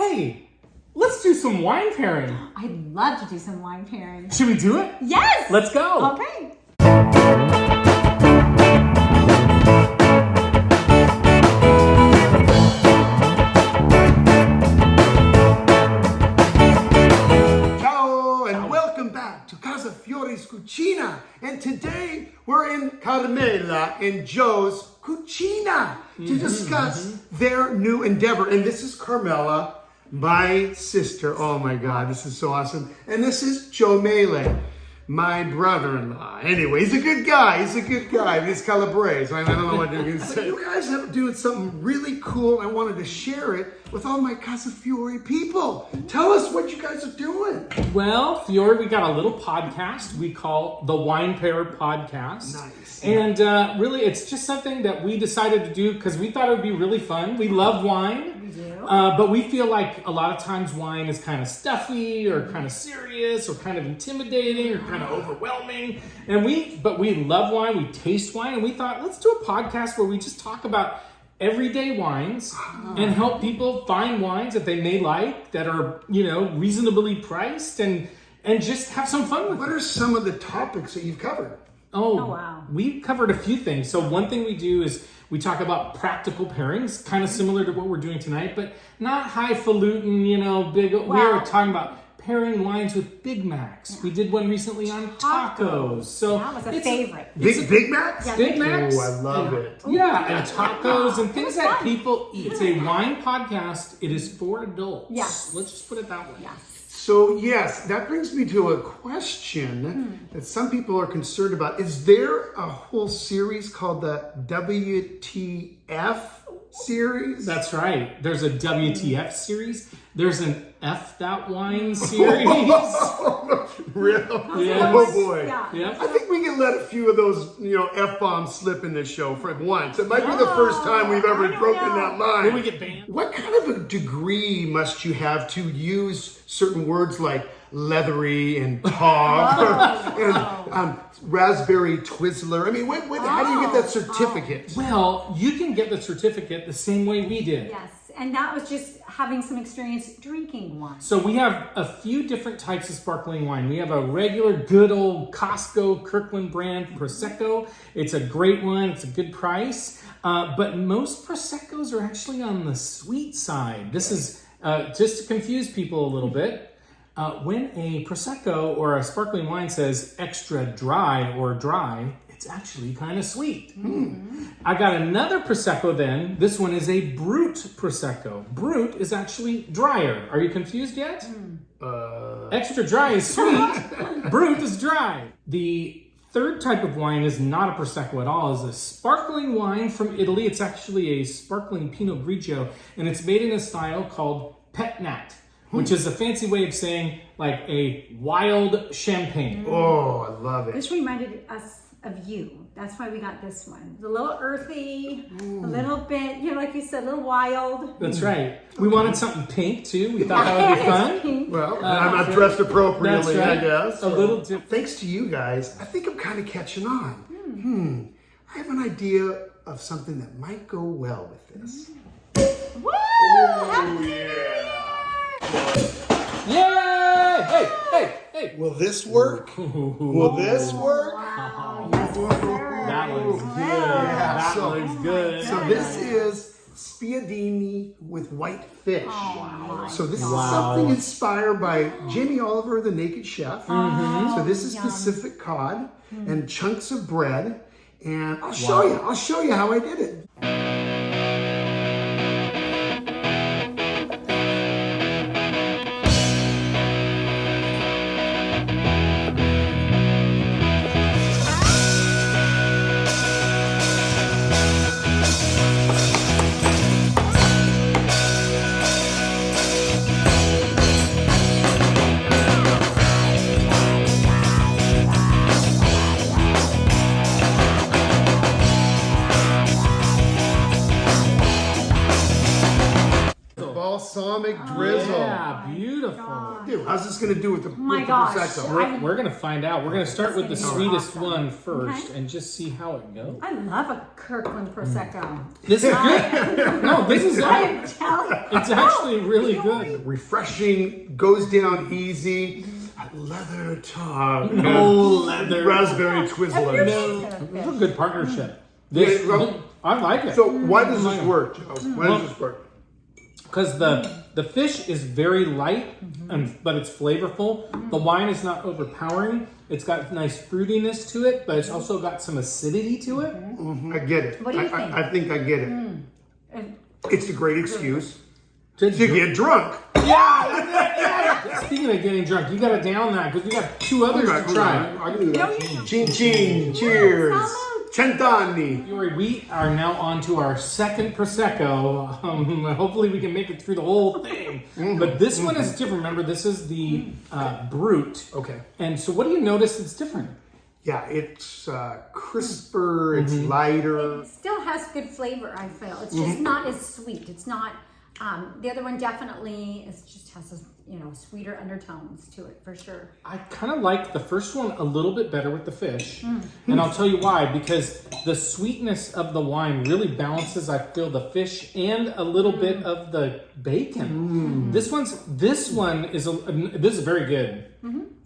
Hey, let's do some wine pairing. I'd love to do some wine pairing. Should we do it? Yes! Let's go. Okay. Ciao and welcome back to Casa Fiore's Cucina. And today we're in Carmela and Joe's Cucina to discuss their new endeavor. And this is Carmela, my sister. Oh my God, this is so awesome. And this is Joe Mele, my brother-in-law. Anyway, he's a good guy. He's Calabrese. I don't know what they're going to say. You guys are doing something really cool. I wanted to share it with all my Casa Fiore people. Tell us what you guys are doing. Well, Fiore, we got a little podcast we call the Wine Pair Podcast. Nice. And really, it's just something that we decided to do because we thought it would be really fun. We love wine. We do. But we feel like a lot of times wine is kind of stuffy or kind of serious or kind of intimidating or kind of overwhelming. But we love wine. We taste wine. And we thought, let's do a podcast where we just talk about everyday wines and help people find wines that they may like that are, reasonably priced and just have some fun with What it. are some of the topics that you've covered? Oh, wow. We've covered a few things. So one thing we do is we talk about practical pairings, kind of similar to what we're doing tonight, but not highfalutin, big. We are talking about pairing wines with Big Macs. We did one recently on tacos. So that was a favorite. Big Macs? Yeah, Big Macs? Oh, I love it. Yeah, and tacos and things that people eat. It's a wine podcast. It is for adults. Yes. Let's just put it that way. Yes. So, yes, that brings me to a question that some people are concerned about. Is there a whole series called the WTF series? That's right. There's a WTF series. There's an F That Wine series. Real? Yes. Oh, boy. Yeah. Yep. I think we can let a few of those, F-bombs slip in this show for once. It might be the first time we've ever broken that line. Then we get banned. What kind of a degree must you have to use certain words like leathery and tog and raspberry Twizzler? I mean, how do you get that certificate? Well, you can get the certificate the same way we did. Yes. And that was just having some experience drinking wine. So we have a few different types of sparkling wine. We have a regular good old Costco Kirkland brand Prosecco. It's a great one. It's a good price. But most Proseccos are actually on the sweet side. This is just to confuse people a little bit. When a Prosecco or a sparkling wine says extra dry or dry, it's actually kind of sweet. I got another Prosecco then. This one is a Brut Prosecco. Brut is actually drier. Are you confused yet? Extra dry is sweet. Brut is dry. The third type of wine is not a Prosecco at all. It's a sparkling wine from Italy. It's actually a sparkling Pinot Grigio, and it's made in a style called Pet Nat, which is a fancy way of saying like a wild champagne. Oh, I love it. This reminded us of you. That's why we got this one. It's a little earthy, a little bit, like you said, a little wild. That's right. We wanted something pink too. We thought that would be fun. Well, I'm dressed appropriately, That's right. I guess. A little different. Thanks to you guys, I think I'm kind of catching on. I have an idea of something that might go well with this. Woo! Yay! Hey! Will this work? Will this work? Wow. Yes, sir. That looks good. Yeah, That so- looks good. So this is Spiedini with white fish. So this is something inspired by Jamie Oliver, the Naked Chef. So this is Pacific cod and chunks of bread. And I'll show you how I did it. balsamic drizzle. Yeah, beautiful. God. Dude, how's this going to do with the, my with the gosh. Prosecco? We're gonna find out. We're gonna start with the It's gonna be sweetest awesome. one first Okay. and just see how it goes. I love a Kirkland Prosecco. This is good. No, this is I good. am telling. It's actually really good. Refreshing, goes down easy. Leather tongue. No leather. Raspberry Have Twizzler. you No, tasted this is fish? a good partnership. This, Yeah, well- I like it. So why does this work, Joe? Why Well- does this work? Because the fish is very light, but it's flavorful. The wine is not overpowering. It's got nice fruitiness to it, but it's also got some acidity to it. I get it. What do you think? I think I get it. And It's a great excuse To to get drunk. Yeah. Speaking of getting drunk, you got to down that because we got two others to try. I can do that. No, you- Chin chin, cheers. Salud. Cent'anni. Fiore, we are now on to our second Prosecco. Hopefully we can make it through the whole thing. But this one is different. Remember, this is the Brut. Okay. And so what do you notice that's different? Yeah, it's crisper, it's lighter. It still has good flavor, I feel. It's just not as sweet. It's not, the other one definitely just has sweeter undertones to it for sure. I kind of like the first one a little bit better with the fish. And I'll tell you why. Because the sweetness of the wine really balances, I feel, the fish and a little bit of the bacon. This one is very good.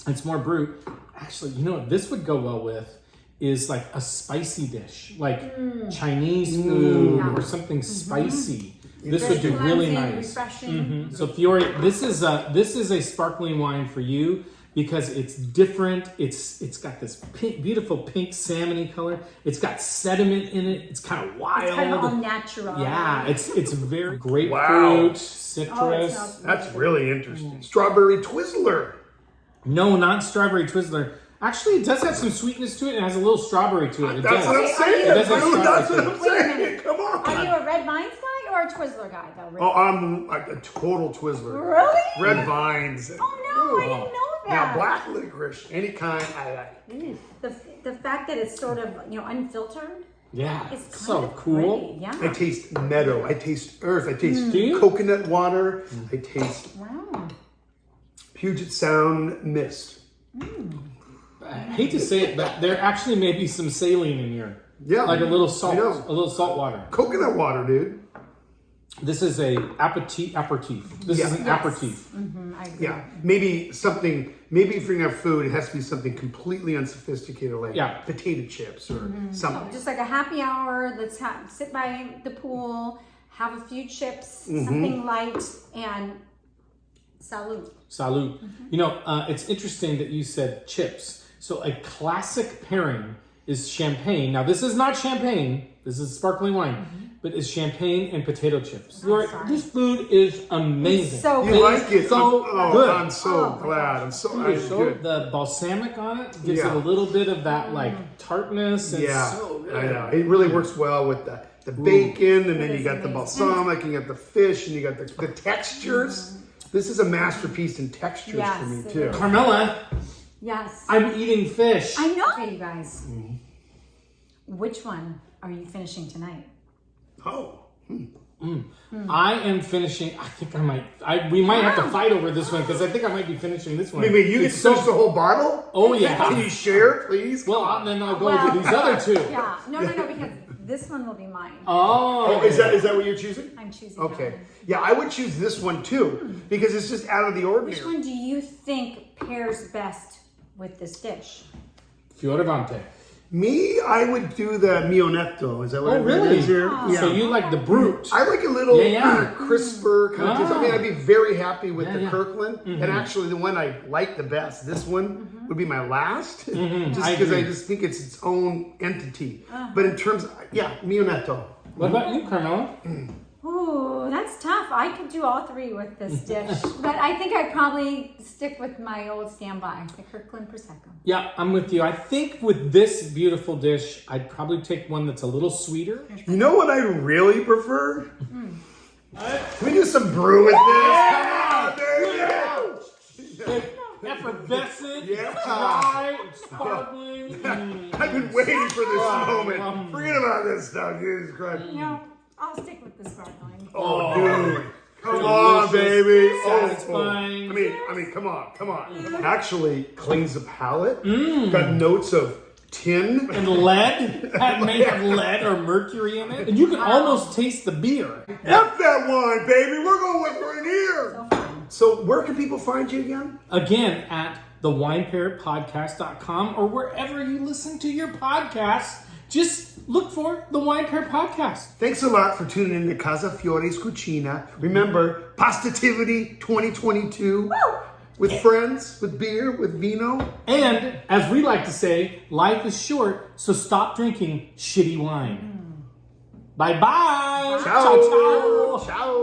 It's more brute. Actually, you know what this would go well with is like a spicy dish, like Chinese food or something spicy. This would do really Cleansing, nice. refreshing. So Fiore, this is a sparkling wine for you because it's different. It's got this beautiful pink salmony color. It's got sediment in it. It's kind of wild. It's kind of all natural. Yeah, it's very grapefruit, Wow. citrus. smells That's really interesting. Strawberry Twizzler. No, not strawberry Twizzler. Actually, it does have some sweetness to it and has a little strawberry to it. It That's does. what I'm saying. It does have Dude, that's strawberry what to I'm it. Wait a saying. minute. Come on. Are you a red vines guy or a Twizzler guy though? Rick? Oh, I'm like a total Twizzler. Really? Red vines. Oh no, I didn't know Now, that. black licorice, any kind I like. The fact that it's sort of unfiltered. Yeah, It's it's kind so of cool. pretty, yeah. I taste meadow. I taste earth. I taste Do you? coconut water. I taste Wow. Puget Sound mist. I hate to say it, but there actually may be some saline in here. Yeah. Like a little salt, I know. a little salt water. Coconut water, dude. This is a aperitif. This is an Yes. aperitif. I agree. Yeah. Maybe if you're gonna have food, it has to be something completely unsophisticated, like Yeah. potato chips or something. Just like a happy hour. Let's sit by the pool, have a few chips, something light, and salud. Salud. You know, it's interesting that you said chips. So a classic pairing is champagne. Now, this is not champagne. This is sparkling wine. But it's champagne and potato chips. sorry. This food is amazing. It's so You good. like it? so good. I'm so my glad. gosh. I'm so So good. the balsamic on it gives Yeah. it a little bit of that like tartness. It's Yeah, so good. I know. It really works well with the bacon, and then you got the balsamic, and you got the fish, and you got the textures. This is a masterpiece in textures Yes, for me it too. is. Carmela, Yes. I'm eating fish. I know. Okay, you guys. Which one are you finishing tonight? Oh, I am finishing. I think I might. We might have to fight over this one because I think I might be finishing this one. wait, you get It's to finish the whole bottle? Oh yeah. Can you share, please? Well, then I'll go Well, to these other two. Yeah. No, because this one will be mine. Oh. Is that what you're choosing? I'm choosing Okay. that one. Yeah, I would choose this one too because it's just out of the ordinary. Which one do you think pairs best with this dish? Fioravante. Me, I would do the mionetto. Is that what Oh, it really? is here? Oh. Yeah. So you like the brute? I like a little Yeah. crisper kind of taste. I mean, I'd be very happy with the Yeah. Kirkland. And actually, the one I like the best, this one would be my last, just I because I agree. just think it's its own entity. But in terms, mionetto. What about you, Carmela? Ooh, that's tough. I could do all three with this dish, but I think I'd probably stick with my old standby, the Kirkland Prosecco. Yeah, I'm with you. I think with this beautiful dish, I'd probably take one that's a little sweeter. You know what I really prefer? Can we do some brew with this? Come on, dude. Effervescent, Yeah. dry, and sparkling. I've been waiting for this moment. Forget about this stuff. Jesus Christ. No, I'll stick with the sparkling. Oh, dude. Come on, baby. Satisfying. I mean, come on. Actually cleans the palate. Got notes of tin. And lead. That may have lead or mercury in it. And you can almost taste the beer. F that wine, baby. We're going with right here. So where can people find you again? Again, at thewinepairpodcast.com or wherever you listen to your podcasts. Just look for the Wine Pair Podcast. Thanks a lot for tuning in to Casa Fiore's Cucina. Remember, PASTATIVITY 2022. With friends, with beer, with vino. And, as we like to say, life is short, so stop drinking shitty wine. Bye-bye. Ciao. Ciao, ciao. Ciao.